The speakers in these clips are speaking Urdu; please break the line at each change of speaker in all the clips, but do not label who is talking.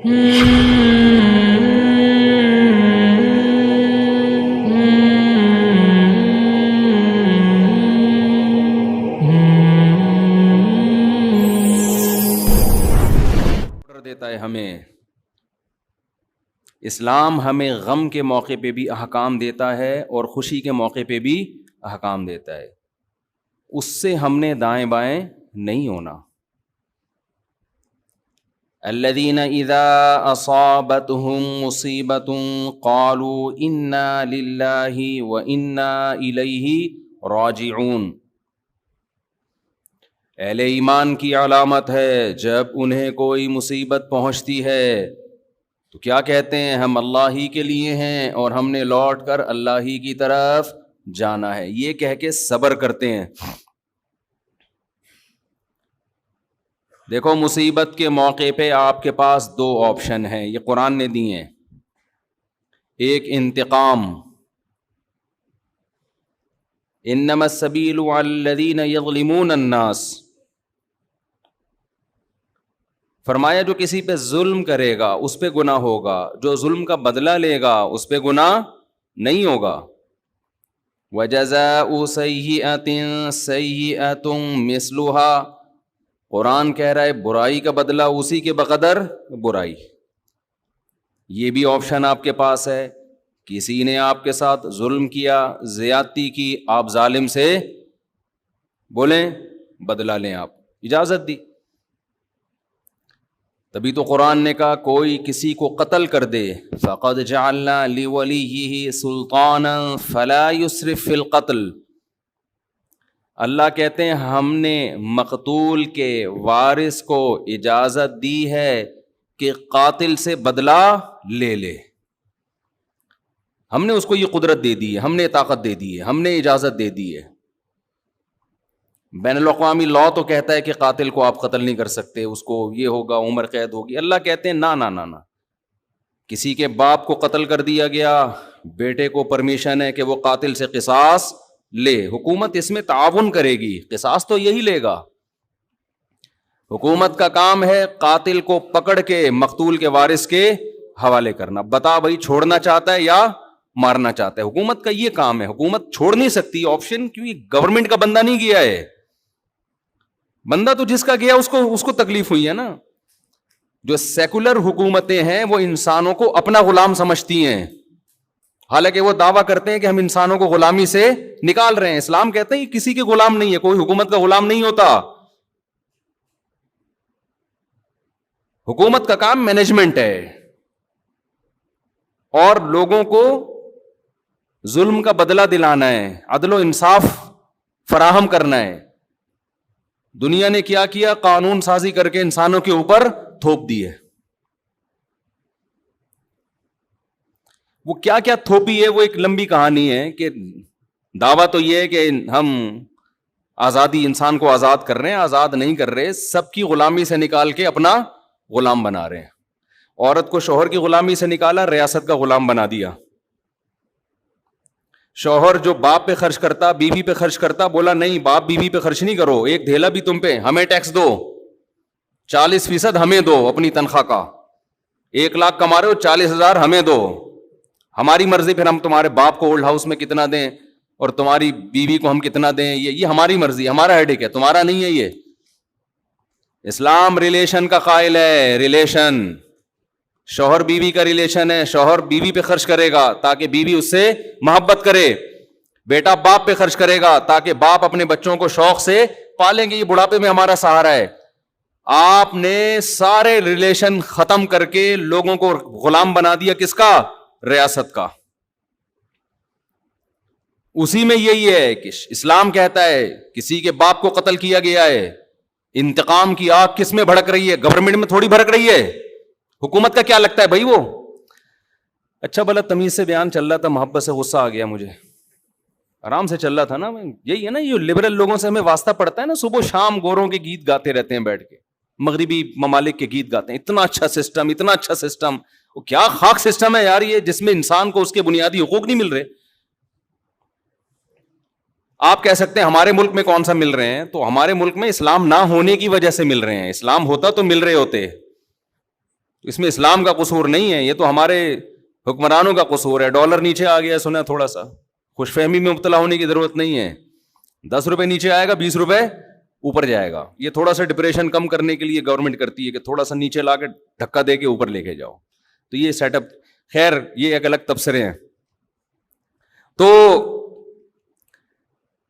دیتا ہے ہمیں اسلام، ہمیں غم کے موقع پہ بھی احکام دیتا ہے اور خوشی کے موقع پہ بھی احکام دیتا ہے. اس سے ہم نے دائیں بائیں نہیں ہونا. الذین اذا اصابتهم مصیبۃ قالوا انا للہ وانا الیہ راجعون. اہل ایمان کی علامت ہے جب انہیں کوئی مصیبت پہنچتی ہے تو کیا کہتے ہیں؟ ہم اللہ ہی کے لیے ہیں اور ہم نے لوٹ کر اللہ ہی کی طرف جانا ہے. یہ کہہ کے صبر کرتے ہیں. دیکھو مصیبت کے موقع پہ آپ کے پاس دو آپشن ہیں، یہ قرآن نے دی ہیں. ایک انتقام، انما السبیل علی الذین یظلمون الناس. فرمایا جو کسی پہ ظلم کرے گا اس پہ گناہ ہوگا، جو ظلم کا بدلہ لے گا اس پہ گناہ نہیں ہوگا. وجزاء سیئۃ سیئۃ مثلھا. قرآن کہہ رہا ہے برائی کا بدلہ اسی کے بقدر برائی. یہ بھی آپشن آپ کے پاس ہے. کسی نے آپ کے ساتھ ظلم کیا، زیادتی کی، آپ ظالم سے بولیں بدلہ لیں، آپ اجازت دی. تبھی تو قرآن نے کہا کوئی کسی کو قتل کر دے فقد جعلنا لولیہ سلطانا فلا یسرف فی القتل. اللہ کہتے ہیں ہم نے مقتول کے وارث کو اجازت دی ہے کہ قاتل سے بدلہ لے لے. ہم نے اس کو یہ قدرت دے دی ہے، ہم نے طاقت دے دی ہے، ہم نے اجازت دے دی ہے. بین الاقوامی لاء تو کہتا ہے کہ قاتل کو آپ قتل نہیں کر سکتے، اس کو یہ ہوگا، عمر قید ہوگی. اللہ کہتے ہیں نا نا نا نا. کسی کے باپ کو قتل کر دیا گیا، بیٹے کو پرمیشن ہے کہ وہ قاتل سے قصاص لے. حکومت اس میں تعاون کرے گی، قصاص تو یہی لے گا. حکومت کا کام ہے قاتل کو پکڑ کے مقتول کے وارث کے حوالے کرنا. بتا بھائی چھوڑنا چاہتا ہے یا مارنا چاہتا ہے. حکومت کا یہ کام ہے. حکومت چھوڑ نہیں سکتی آپشن، کیونکہ گورنمنٹ کا بندہ نہیں گیا ہے. بندہ تو جس کا گیا اس کو تکلیف ہوئی ہے نا. جو سیکولر حکومتیں ہیں وہ انسانوں کو اپنا غلام سمجھتی ہیں، حالانکہ وہ دعویٰ کرتے ہیں کہ ہم انسانوں کو غلامی سے نکال رہے ہیں. اسلام کہتے ہیں کسی کے غلام نہیں ہے، کوئی حکومت کا غلام نہیں ہوتا. حکومت کا کام مینجمنٹ ہے اور لوگوں کو ظلم کا بدلہ دلانا ہے، عدل و انصاف فراہم کرنا ہے. دنیا نے کیا کیا؟ قانون سازی کر کے انسانوں کے اوپر تھوپ دی ہے. وہ کیا کیا تھوپی ہے وہ ایک لمبی کہانی ہے. کہ دعویٰ تو یہ ہے کہ ہم آزادی، انسان کو آزاد کر رہے ہیں، آزاد نہیں کر رہے، سب کی غلامی سے نکال کے اپنا غلام بنا رہے ہیں. عورت کو شوہر کی غلامی سے نکالا، ریاست کا غلام بنا دیا. شوہر جو باپ پہ خرچ کرتا، بیوی پہ خرچ کرتا، بولا نہیں باپ بیوی پہ خرچ نہیں کرو، ایک دھیلا بھی تم پہ، ہمیں ٹیکس دو، 40% ہمیں دو اپنی تنخواہ کا. 1 لاکھ کما رہے ہو، 40,000 ہمیں دو، ہماری مرضی، پھر ہم تمہارے باپ کو اولڈ ہاؤس میں کتنا دیں اور تمہاری بیوی کو ہم کتنا دیں، یہ ہماری مرضی، ہمارا ہیڈک ہے، تمہارا نہیں ہے. یہ اسلام ریلیشن کا قائل ہے. ریلیشن شوہر بیوی کا ریلیشن ہے. شوہر بیوی پہ خرچ کرے گا تاکہ بیوی اس سے محبت کرے. بیٹا باپ پہ خرچ کرے گا تاکہ باپ اپنے بچوں کو شوق سے پالیں گے، یہ بڑھاپے میں ہمارا سہارا ہے. آپ نے سارے ریلیشن ختم کر کے لوگوں کو غلام بنا دیا. کس کا؟ ریاست کا. اسی میں یہی ہے کہ اسلام کہتا ہے کسی کے باپ کو قتل کیا گیا ہے، انتقام کی آگ کس میں بھڑک رہی ہے؟ گورنمنٹ میں تھوڑی بھڑک رہی ہے. حکومت کا کیا لگتا ہے بھائی؟ وہ اچھا بھلا تمیز سے بیان چل رہا تھا، محبت سے غصہ آ گیا مجھے، آرام سے چل رہا تھا نا. یہی ہے نا، یہ لبرل لوگوں سے ہمیں واسطہ پڑتا ہے نا. صبح شام گوروں کے گیت گاتے رہتے ہیں بیٹھ کے، مغربی ممالک کے گیت گاتے ہیں. اتنا اچھا سسٹم، اتنا اچھا سسٹم. وہ کیا خاک سسٹم ہے یار یہ، جس میں انسان کو اس کے بنیادی حقوق نہیں مل رہے. آپ کہہ سکتے ہیں ہمارے ملک میں کون سا مل رہے ہیں، تو ہمارے ملک میں اسلام نہ ہونے کی وجہ سے مل رہے ہیں. اسلام ہوتا تو مل رہے ہوتے. اس میں اسلام کا قصور نہیں ہے, یہ تو ہمارے حکمرانوں کا قصور ہے. ڈالر نیچے آ گیا سنا, تھوڑا سا خوش فہمی میں مبتلا ہونے کی ضرورت نہیں ہے. 10 روپے نیچے آئے گا, 20 روپے اوپر جائے گا. یہ تھوڑا سا ڈپریشن کم کرنے کے لیے گورنمنٹ کرتی ہے کہ تھوڑا سا نیچے لا کے دھکا دے کے اوپر لے کے جاؤ. تو یہ سیٹ اپ, خیر یہ ایک الگ تبصرے ہیں. تو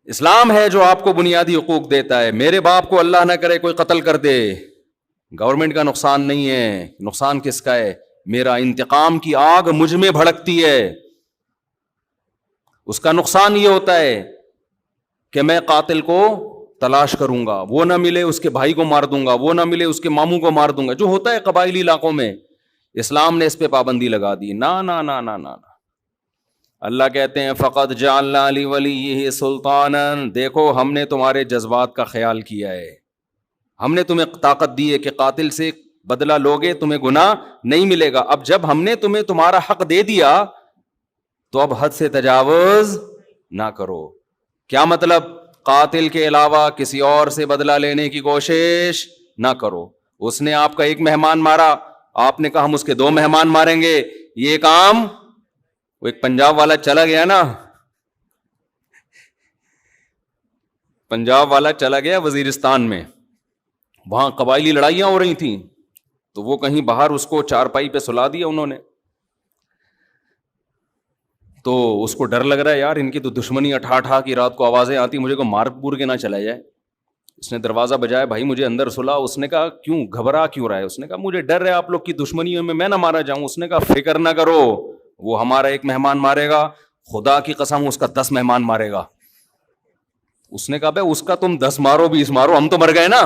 اسلام ہے جو آپ کو بنیادی حقوق دیتا ہے. میرے باپ کو اللہ نہ کرے کوئی قتل کر دے, گورنمنٹ کا نقصان نہیں ہے, نقصان کس کا ہے؟ میرا انتقام کی آگ مجھ میں بھڑکتی ہے, اس کا نقصان یہ ہوتا ہے کہ میں قاتل کو تلاش کروں گا, وہ نہ ملے اس کے بھائی کو مار دوں گا, وہ نہ ملے اس کے ماموں کو مار دوں گا, جو ہوتا ہے قبائلی علاقوں میں. اسلام نے اس پہ پابندی لگا دی. نا نا نا نا نا, اللہ کہتے ہیں فقط جعلنا لولیہ سلطانا, دیکھو ہم نے تمہارے جذبات کا خیال کیا ہے, ہم نے تمہیں طاقت دی ہے کہ قاتل سے بدلہ لوگے تمہیں گناہ نہیں ملے گا. اب جب ہم نے تمہیں تمہارا حق دے دیا تو اب حد سے تجاوز نہ کرو. کیا مطلب؟ قاتل کے علاوہ کسی اور سے بدلہ لینے کی کوشش نہ کرو. اس نے آپ کا ایک مہمان مارا, آپ نے کہا ہم اس کے 2 مہمان ماریں گے, یہ کام وہ ایک پنجاب والا چلا گیا نا, پنجاب والا چلا گیا وزیرستان میں, وہاں قبائلی لڑائیاں ہو رہی تھیں, تو وہ کہیں باہر اس کو چارپائی پہ سلا دیا انہوں نے. تو اس کو ڈر لگ رہا ہے, یار ان کی تو دشمنی اٹھا کی رات کو آوازیں آتی, مجھے کو مار پور کے نہ چلا جائے. اس نے دروازہ بجایا, بھائی مجھے اندر سلا. اس نے کہا کیوں, گھبرا کیوں رہا ہے؟ اس نے کہا مجھے ڈر ہے آپ لوگ کی دشمنیوں میں نہ مارا جاؤں. اس نے کہا فکر نہ کرو, وہ ہمارا ایک مہمان مارے گا, خدا کی قسم اس کا 10 مہمان مارے گا. اس نے کہا بھائی اس کا تم 10 مارو 20 مارو, ہم تو مر گئے نا,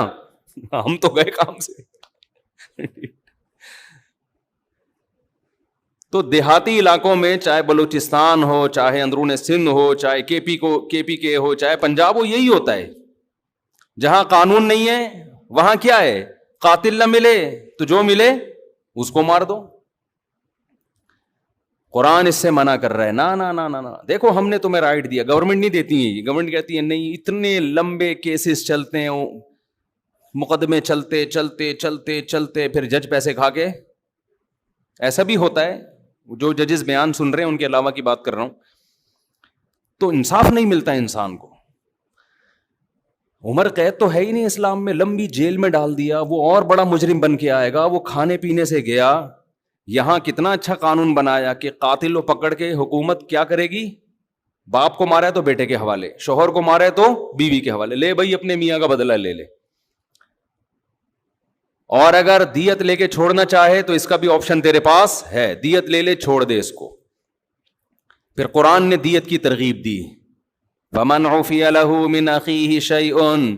ہم تو گئے کام سے. تو دیہاتی علاقوں میں چاہے بلوچستان ہو, چاہے اندرون سندھ ہو, چاہے کے پی کے ہو, چاہے پنجاب ہو, یہی ہوتا ہے. جہاں قانون نہیں ہے وہاں کیا ہے, قاتل نہ ملے تو جو ملے اس کو مار دو. قرآن اس سے منع کر رہا ہے. نا نا نا نا, دیکھو ہم نے تمہیں رائٹ دیا, گورنمنٹ نہیں دیتی ہے. گورنمنٹ کہتی ہے نہیں, اتنے لمبے کیسز چلتے ہیں, مقدمے چلتے چلتے چلتے چلتے پھر جج پیسے کھا کے. ایسا بھی ہوتا ہے, جو ججز بیان سن رہے ہیں ان کے علاوہ کی بات کر رہا ہوں. تو انصاف نہیں ملتا انسان کو. عمر قید تو ہے ہی نہیں اسلام میں, لمبی جیل میں ڈال دیا, وہ اور بڑا مجرم بن کے آئے گا. وہ کھانے پینے سے گیا. یہاں کتنا اچھا قانون بنایا کہ قاتل کو پکڑ کے حکومت کیا کرے گی, باپ کو مارا ہے تو بیٹے کے حوالے, شوہر کو مارا ہے تو بیوی کے حوالے, لے بھائی اپنے میاں کا بدلہ لے لے. اور اگر دیت لے کے چھوڑنا چاہے تو اس کا بھی آپشن تیرے پاس ہے, دیت لے لے, چھوڑ دے اس کو. پھر قرآن نے دیت کی ترغیب دی, وَمَنْ عُفِيَ لَهُ مِنْ أَخِيهِ شَيْءٌ,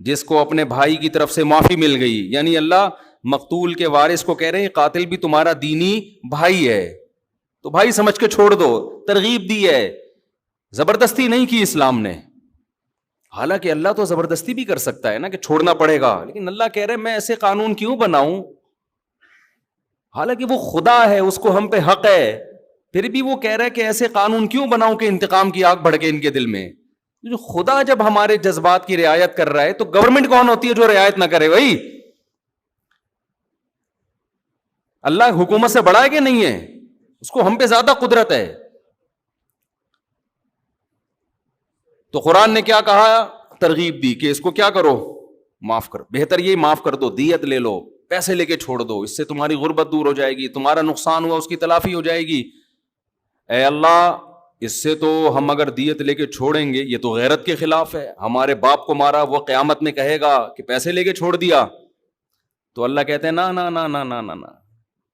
جس کو اپنے بھائی کی طرف سے معافی مل گئی. یعنی اللہ مقتول کے وارث کو کہہ رہے ہیں قاتل بھی تمہارا دینی بھائی ہے, تو بھائی سمجھ کے چھوڑ دو. ترغیب دی ہے, زبردستی نہیں کی اسلام نے. حالانکہ اللہ تو زبردستی بھی کر سکتا ہے نا کہ چھوڑنا پڑے گا, لیکن اللہ کہہ رہے میں ایسے قانون کیوں بناؤں, حالانکہ وہ خدا ہے, اس کو ہم پہ حق ہے, پھر بھی وہ کہہ رہا ہے کہ ایسے قانون کیوں بناؤں کہ انتقام کی آگ بھڑکے ان کے دل میں. جو خدا جب ہمارے جذبات کی رعایت کر رہا ہے تو گورنمنٹ کون ہوتی ہے جو رعایت نہ کرے؟ بھائی اللہ حکومت سے بڑا ہے کہ نہیں ہے؟ اس کو ہم پہ زیادہ قدرت ہے. تو قرآن نے کیا کہا, ترغیب دی کہ اس کو کیا کرو, معاف کرو. بہتر یہ معاف کر دو, دیت لے لو, پیسے لے کے چھوڑ دو, اس سے تمہاری غربت دور ہو جائے گی, تمہارا نقصان ہوا اس کی تلافی ہو جائے گی. اے اللہ, اس سے تو ہم اگر دیت لے کے چھوڑیں گے یہ تو غیرت کے خلاف ہے. ہمارے باپ کو مارا, وہ قیامت میں کہے گا کہ پیسے لے کے چھوڑ دیا. تو اللہ کہتے ہیں نا نا نا نا نا نا,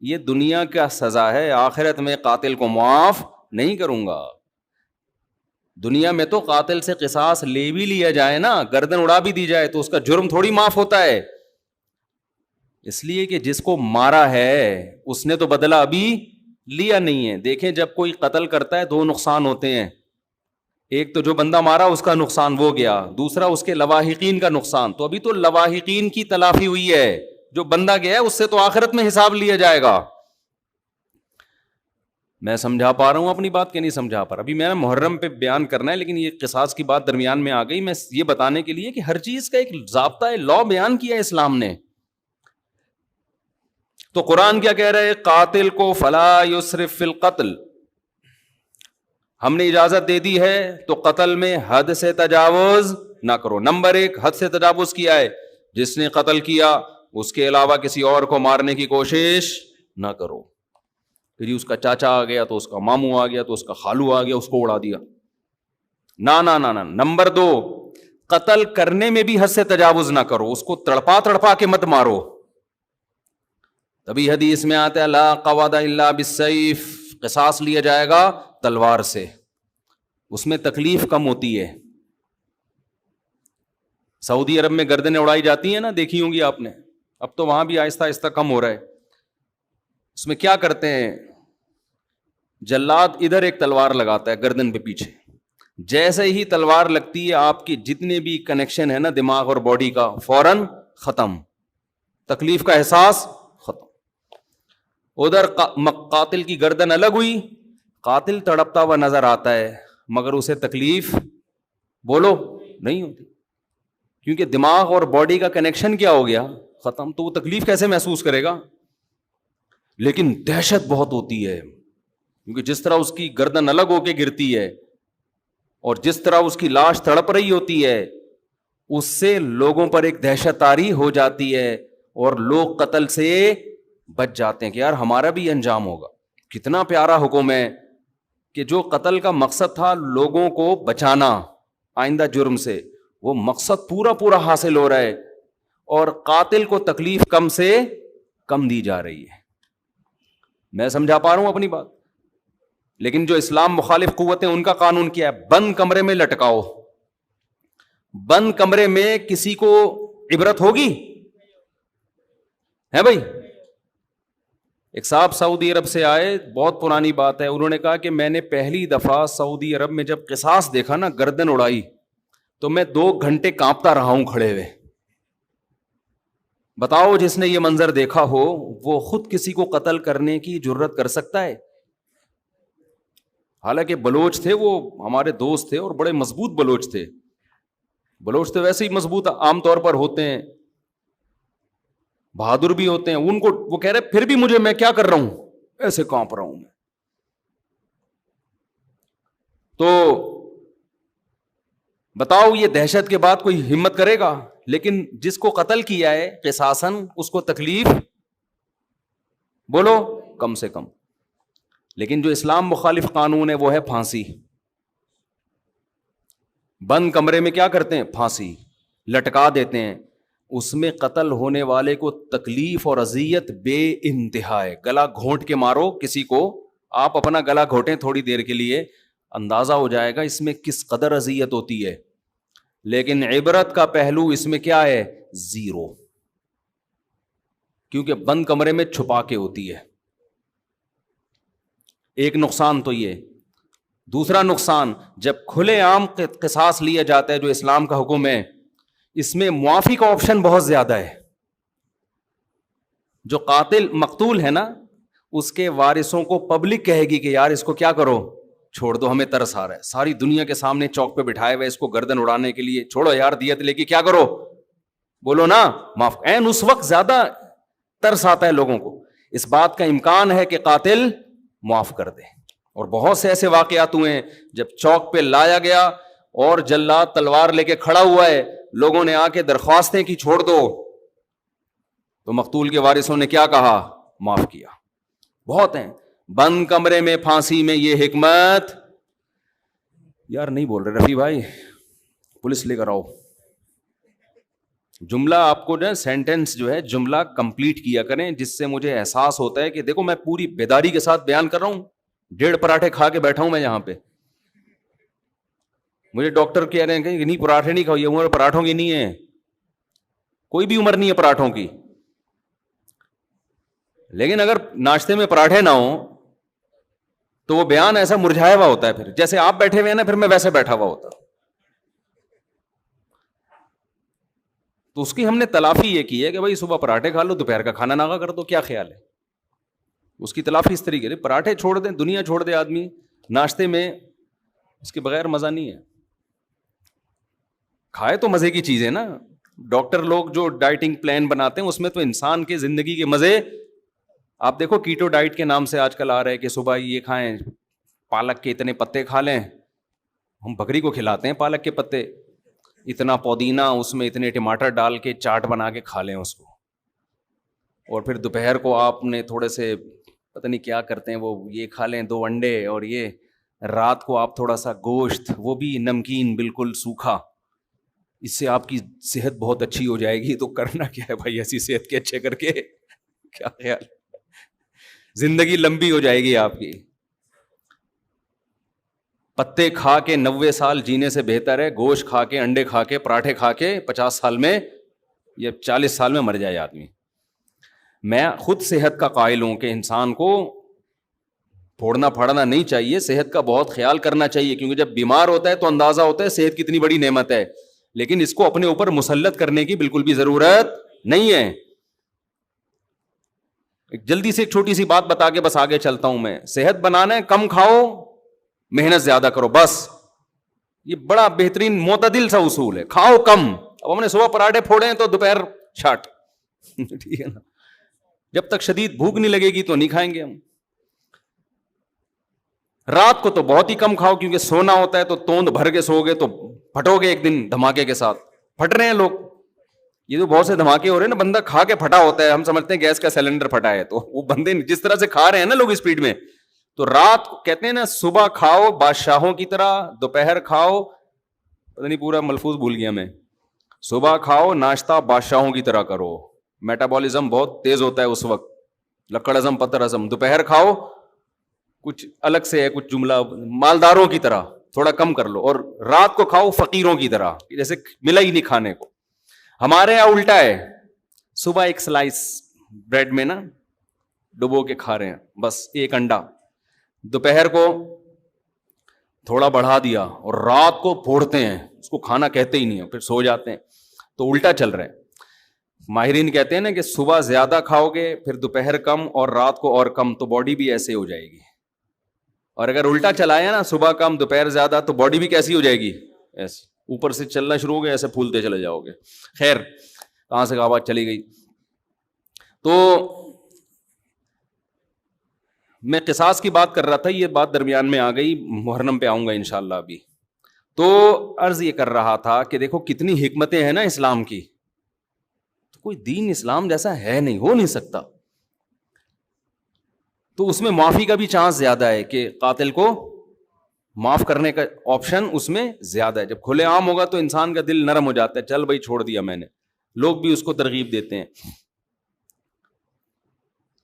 یہ دنیا کا سزا ہے, آخرت میں قاتل کو معاف نہیں کروں گا. دنیا میں تو قاتل سے قصاص لے بھی لیا جائے نا, گردن اڑا بھی دی جائے, تو اس کا جرم تھوڑی معاف ہوتا ہے. اس لیے کہ جس کو مارا ہے اس نے تو بدلہ ابھی لیا نہیں ہے. دیکھیں جب کوئی قتل کرتا ہے 2 نقصان ہوتے ہیں, ایک تو جو بندہ مارا اس کا نقصان وہ گیا, دوسرا اس کے لواحقین کا نقصان. تو ابھی تو لواحقین کی تلافی ہوئی ہے, جو بندہ گیا ہے اس سے تو آخرت میں حساب لیا جائے گا. میں سمجھا پا رہا ہوں اپنی بات کہ نہیں سمجھا پا رہا؟ ابھی میں محرم پہ بیان کرنا ہے, لیکن یہ قصاص کی بات درمیان میں آ گئی. میں یہ بتانے کے لیے کہ ہر چیز کا ایک ضابطہ ہے, لا بیان کیا ہے اسلام نے. تو قرآن کیا کہہ رہے؟ قاتل کو فلا یسرف فی القتل، ہم نے اجازت دے دی ہے تو قتل میں حد سے تجاوز نہ کرو. نمبر 1 حد سے تجاوز کیا ہے، جس نے قتل کیا اس کے علاوہ کسی اور کو مارنے کی کوشش نہ کرو. پھر اس کا چاچا آ گیا تو اس کا ماموں آ گیا تو اس کا خالو آ گیا، اس کو اڑا دیا. نہ نہ نہ نہ. نمبر 2 قتل کرنے میں بھی حد سے تجاوز نہ کرو، اس کو تڑپا تڑپا کے مت مارو. تبھی حدیث میں آتا ہے لا قواد الا بالسیف، قصاص لیا جائے گا تلوار سے، اس میں تکلیف کم ہوتی ہے. سعودی عرب میں گردنیں اڑائی جاتی ہیں نا، دیکھی ہوں گی آپ نے، اب تو وہاں بھی آہستہ آہستہ کم ہو رہا ہے. اس میں کیا کرتے ہیں، جلاد ادھر ایک تلوار لگاتا ہے گردن پہ پیچھے، جیسے ہی تلوار لگتی ہے آپ کی جتنے بھی کنیکشن ہے نا دماغ اور باڈی کا فوراً ختم، تکلیف کا احساس ختم. ادھر قاتل کی گردن الگ ہوئی، قاتل تڑپتا ہوا نظر آتا ہے مگر اسے تکلیف بولو نہیں ہوتی، کیونکہ دماغ اور باڈی کا کنیکشن کیا ہو گیا ختم. تو وہ تکلیف کیسے محسوس کرے گا؟ لیکن دہشت بہت ہوتی ہے، کیونکہ جس طرح اس کی گردن الگ ہو کے گرتی ہے اور جس طرح اس کی لاش تڑپ رہی ہوتی ہے، اس سے لوگوں پر ایک دہشت طاری ہو جاتی ہے اور لوگ قتل سے بچ جاتے ہیں کہ یار ہمارا بھی انجام ہوگا. کتنا پیارا حکم ہے کہ جو قتل کا مقصد تھا لوگوں کو بچانا آئندہ جرم سے، وہ مقصد پورا پورا حاصل ہو رہا ہے اور قاتل کو تکلیف کم سے کم دی جا رہی ہے. میں سمجھا پا رہا ہوں اپنی بات؟ لیکن جو اسلام مخالف قوتیں ان کا قانون کیا ہے؟ بند کمرے میں لٹکاؤ. بند کمرے میں کسی کو عبرت ہوگی؟ ہے بھائی؟ ایک صاحب سعودی عرب سے آئے، بہت پرانی بات ہے، انہوں نے کہا کہ میں نے پہلی دفعہ سعودی عرب میں جب قصاص دیکھا نا، گردن اڑائی، تو میں 2 گھنٹے کانپتا رہا ہوں کھڑے ہوئے. بتاؤ جس نے یہ منظر دیکھا ہو وہ خود کسی کو قتل کرنے کی جرت کر سکتا ہے؟ حالانکہ بلوچ تھے، وہ ہمارے دوست تھے اور بڑے مضبوط بلوچ تھے. بلوچ تو ویسے ہی مضبوط عام طور پر ہوتے ہیں، بہادر بھی ہوتے ہیں. ان کو وہ کہہ رہے پھر بھی مجھے، میں کیا کر رہا ہوں، ایسے کانپ رہا ہوں میں. تو بتاؤ یہ دہشت کے بعد کوئی ہمت کرے گا؟ لیکن جس کو قتل کیا ہے قصاصاً، اس کو تکلیف بولو کم سے کم. لیکن جو اسلام مخالف قانون ہے وہ ہے پھانسی. بند کمرے میں کیا کرتے ہیں؟ پھانسی لٹکا دیتے ہیں. اس میں قتل ہونے والے کو تکلیف اور اذیت بے انتہا ہے. گلا گھونٹ کے مارو کسی کو، آپ اپنا گلا گھونٹیں تھوڑی دیر کے لیے، اندازہ ہو جائے گا اس میں کس قدر اذیت ہوتی ہے. لیکن عبرت کا پہلو اس میں کیا ہے؟ 0، کیونکہ بند کمرے میں چھپا کے ہوتی ہے. ایک نقصان تو یہ. دوسرا نقصان، جب کھلے عام قصاص لیا جاتا ہے جو اسلام کا حکم ہے، اس میں معافی کا آپشن بہت زیادہ ہے. جو قاتل مقتول ہے نا، اس کے وارثوں کو پبلک کہے گی کہ یار اس کو کیا کرو، چھوڑ دو، ہمیں ترس آ رہا ہے. ساری دنیا کے سامنے چوک پہ بٹھائے ہوئے اس کو گردن اڑانے کے لیے، چھوڑو یار دیت لے کے کیا کرو، بولو نا معاف. این اس وقت زیادہ ترس آتا ہے لوگوں کو، اس بات کا امکان ہے کہ قاتل معاف کر دے. اور بہت سے ایسے واقعات ہوئے ہیں جب چوک پہ لایا گیا اور جلاد تلوار لے کے کھڑا ہوا ہے، لوگوں نے آ کے درخواستیں کی چھوڑ دو، تو مقتول کے وارثوں نے کیا کہا؟ معاف کیا. بہت ہیں. بند کمرے میں پھانسی میں یہ حکمت، یار نہیں بول رہے رفیع بھائی، پولیس لے کر آؤ. جملہ آپ کو جو سینٹینس جو ہے جملہ کمپلیٹ کیا کریں، جس سے مجھے احساس ہوتا ہے کہ دیکھو میں پوری بیداری کے ساتھ بیان کر رہا ہوں. 1.5 پراٹھے کھا کے بیٹھا ہوں میں یہاں پہ. مجھے ڈاکٹر کہہ رہے ہیں کہ نہیں پراٹھے نہیں کھاؤ، یہ عمر پراٹھوں کی نہیں ہے، کوئی بھی عمر نہیں ہے پراٹھوں کی. لیکن اگر ناشتے میں پراٹھے نہ ہوں تو وہ بیان ایسا مرجھایا ہوا ہوتا ہے، پھر جیسے آپ بیٹھے ہوئے ہیں نا، پھر میں ویسے بیٹھا ہوا ہوتا. تو اس کی ہم نے تلافی یہ کی ہے کہ بھائی صبح پراٹھے کھا لو، دوپہر کا کھانا نہ کر دو. کیا خیال ہے؟ اس کی تلافی اس طریقے سے، پراٹھے چھوڑ دیں، دنیا چھوڑ دے آدمی، ناشتے میں اس کے بغیر مزہ نہیں ہے. کھائے تو مزے کی چیز ہے نا. ڈاکٹر لوگ جو ڈائٹنگ پلان بناتے ہیں اس میں تو انسان کے زندگی کے مزے آپ دیکھو کیٹو ڈائٹ کے نام سے آج کل آ رہا ہے کہ صبح یہ کھائیں, پالک کے اتنے پتے کھا لیں. ہم بکری کو کھلاتے ہیں پالک کے پتے, اتنا پودینہ اس میں اتنے ٹماٹر ڈال کے چاٹ بنا کے کھا لیں اس کو. اور پھر دوپہر کو آپ نے تھوڑے سے پتہ نہیں کیا کرتے ہیں وہ, یہ کھا لیں 2 انڈے, اور یہ رات کو آپ تھوڑا سا گوشت, وہ بھی نمکین بالکل سوکھا. اس سے آپ کی صحت بہت اچھی ہو جائے گی. تو کرنا کیا ہے بھائی, ایسی صحت کے اچھے کر کے کیا خیال, زندگی لمبی ہو جائے گی آپ کی. پتے کھا کے 90 سال جینے سے بہتر ہے گوشت کھا کے, انڈے کھا کے, پراٹھے کھا کے 50 سال میں یا 40 سال میں مر جائے آدمی. میں خود صحت کا قائل ہوں کہ انسان کو پھوڑنا پھاڑنا نہیں چاہیے, صحت کا بہت خیال کرنا چاہیے, کیونکہ جب بیمار ہوتا ہے تو اندازہ ہوتا ہے صحت کتنی بڑی نعمت ہے. لیکن اس کو اپنے اوپر مسلط کرنے کی بالکل بھی ضرورت نہیں ہے. جلدی سے ایک چھوٹی سی بات بتا کے بس آگے چلتا ہوں میں. صحت بنانا ہے, کم کھاؤ, محنت زیادہ کرو, بس. یہ بڑا بہترین معتدل سا اصول ہے, کھاؤ کم. اب ہم نے صبح پراٹھے پھوڑے ہیں تو دوپہر چھاٹ, ٹھیک ہے نا. جب تک شدید بھوک نہیں لگے گی تو نہیں کھائیں گے ہم. رات کو تو بہت ہی کم کھاؤ, کیونکہ سونا ہوتا ہے تو توند بھر کے سو گے تو پھٹو گے ایک دن دھماکے کے ساتھ. پھٹ رہے ہیں لوگ, یہ تو بہت سے دھماکے ہو رہے ہیں نا, بندہ کھا کے پھٹا ہوتا ہے, ہم سمجھتے ہیں گیس کا سلنڈر پھٹا ہے, تو وہ بندے جس طرح سے کھا رہے ہیں نا لوگ اسپیڈ میں, تو رات کو کہتے ہیں نا صبح کھاؤ بادشاہوں کی طرح, دوپہر کھاؤ, پتہ نہیں پورا ملفوظ بھول گیا میں, صبح کھاؤ ناشتہ بادشاہوں کی طرح کرو, میٹابولزم بہت تیز ہوتا ہے اس وقت, لکڑ ہضم پتر ہضم. دوپہر کھاؤ کچھ الگ سے ہے, کچھ جملہ مالداروں کی طرح, تھوڑا کم کر لو. اور رات کو کھاؤ فقیروں کی طرح, جیسے ملا ہی نہیں کھانے کو. ہمارے یہاں الٹا ہے, صبح ایک سلائس بریڈ میں نا ڈبو کے کھا رہے ہیں, بس ایک انڈا. دوپہر کو تھوڑا بڑھا دیا, اور رات کو پھوڑتے ہیں, اس کو کھانا کہتے ہی نہیں ہے, پھر سو جاتے ہیں. تو الٹا چل رہا ہے. ماہرین کہتے ہیں نا کہ صبح زیادہ کھاؤ گے, پھر دوپہر کم اور رات کو اور کم, تو باڈی بھی ایسے ہو جائے گی. اور اگر الٹا چلایا نا, صبح کم دوپہر زیادہ, تو باڈی بھی کیسی ہو جائے گی, ایسی اوپر سے چلنا شروع ہو گئے, ایسے پھولتے چلے جاؤ گے. خیر, کہاں سے آواز چلی گئی. تو میں قصاص کی بات کر رہا تھا, یہ بات درمیان میں آ گئی, محرم پہ آؤں گا انشاءاللہ ابھی. تو عرض یہ کر رہا تھا کہ دیکھو کتنی حکمتیں ہیں نا اسلام کی, تو کوئی دین اسلام جیسا ہے نہیں, ہو نہیں سکتا. تو اس میں معافی کا بھی چانس زیادہ ہے, کہ قاتل کو معاف کرنے کا آپشن اس میں زیادہ ہے. جب کھلے عام ہوگا تو انسان کا دل نرم ہو جاتا ہے, چل بھائی چھوڑ دیا میں نے, لوگ بھی اس کو ترغیب دیتے ہیں.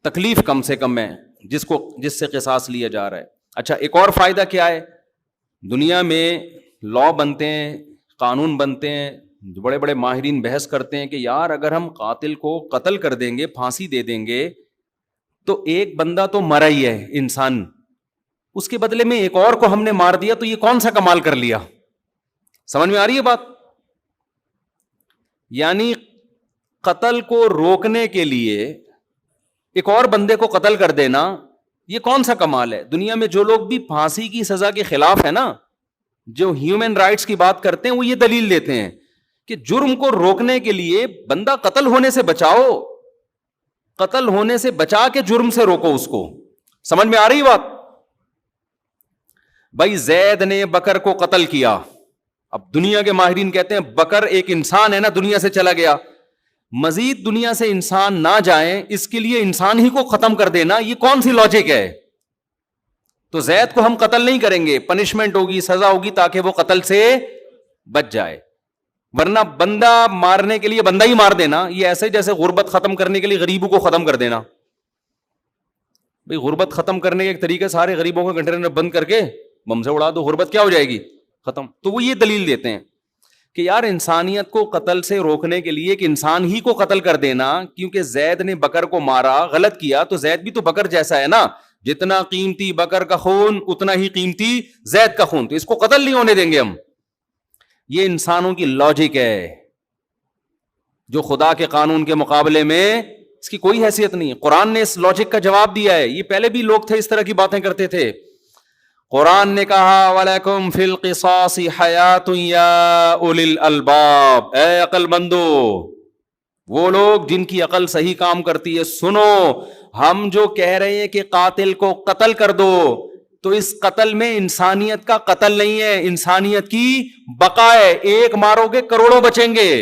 تکلیف کم سے کم ہے جس سے قصاص لیا جا رہا ہے. اچھا, ایک اور فائدہ کیا ہے, دنیا میں لا بنتے ہیں, قانون بنتے ہیں, بڑے بڑے ماہرین بحث کرتے ہیں کہ یار اگر ہم قاتل کو قتل کر دیں گے, پھانسی دے دیں گے, تو ایک بندہ تو مرا ہی ہے انسان, اس کے بدلے میں ایک اور کو ہم نے مار دیا, تو یہ کون سا کمال کر لیا. سمجھ میں آ رہی ہے بات؟ یعنی قتل کو روکنے کے لیے ایک اور بندے کو قتل کر دینا, یہ کون سا کمال ہے. دنیا میں جو لوگ بھی پھانسی کی سزا کے خلاف ہے نا, جو ہیومن رائٹس کی بات کرتے ہیں, وہ یہ دلیل دیتے ہیں کہ جرم کو روکنے کے لیے بندہ قتل ہونے سے بچاؤ, قتل ہونے سے بچا کے جرم سے روکو اس کو. سمجھ میں آ رہی بات؟ بھائی زید نے بکر کو قتل کیا, اب دنیا کے ماہرین کہتے ہیں بکر ایک انسان ہے نا, دنیا سے چلا گیا, مزید دنیا سے انسان نہ جائیں, اس کے لیے انسان ہی کو ختم کر دینا, یہ کون سی لاجک ہے. تو زید کو ہم قتل نہیں کریں گے, پنشمنٹ ہوگی, سزا ہوگی, تاکہ وہ قتل سے بچ جائے. ورنہ بندہ مارنے کے لیے بندہ ہی مار دینا, یہ ایسے جیسے غربت ختم کرنے کے لیے غریبوں کو ختم کر دینا. بھئی غربت ختم کرنے کے ایک طریقے, سارے غریبوں کو کنٹینر میں بند کر کے بم سے اڑا دو, غربت کیا ہو جائے گی, ختم. تو وہ یہ دلیل دیتے ہیں کہ یار انسانیت کو قتل سے روکنے کے لیے ایک انسان ہی کو قتل کر دینا, کیونکہ زید نے بکر کو مارا, غلط کیا, تو زید بھی تو بکر جیسا ہے نا, جتنا قیمتی بکر کا خون اتنا ہی قیمتی زید کا خون, تو اس کو قتل نہیں ہونے دیں گے ہم. یہ انسانوں کی لاجک ہے جو خدا کے قانون کے مقابلے میں اس کی کوئی حیثیت نہیں ہے. قرآن نے اس لاجک کا جواب دیا ہے. یہ پہلے بھی لوگ تھے اس طرح کی باتیں کرتے تھے. قرآن نے کہا وَلَكُمْ فِي الْقِصَاصِ حَيَاةٌ يَا أُولِي الْأَلْبَابِ, اے عقل مندو, وہ لوگ جن کی عقل صحیح کام کرتی ہے, سنو, ہم جو کہہ رہے ہیں کہ قاتل کو قتل کر دو، تو اس قتل میں انسانیت کا قتل نہیں ہے، انسانیت کی بقا ہے. ایک مارو گے کروڑوں بچیں گے،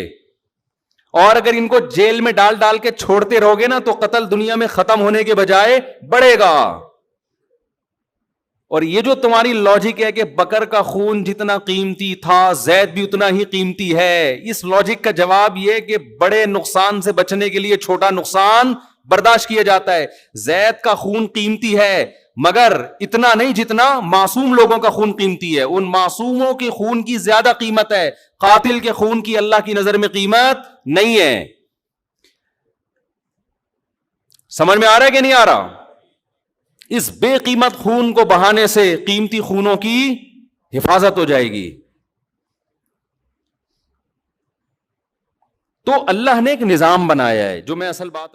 اور اگر ان کو جیل میں ڈال ڈال کے چھوڑتے رہو گے نا تو قتل دنیا میں ختم ہونے کے بجائے بڑھے گا. اور یہ جو تمہاری لاجک ہے کہ بکر کا خون جتنا قیمتی تھا زید بھی اتنا ہی قیمتی ہے، اس لاجک کا جواب یہ کہ بڑے نقصان سے بچنے کے لیے چھوٹا نقصان برداشت کیا جاتا ہے. زید کا خون قیمتی ہے مگر اتنا نہیں جتنا معصوم لوگوں کا خون قیمتی ہے. ان معصوموں کے خون کی زیادہ قیمت ہے، قاتل کے خون کی اللہ کی نظر میں قیمت نہیں ہے. سمجھ میں آ رہا ہے کہ نہیں آ رہا؟ اس بے قیمت خون کو بہانے سے قیمتی خونوں کی حفاظت ہو جائے گی. تو اللہ نے ایک نظام بنایا ہے. جو میں اصل بات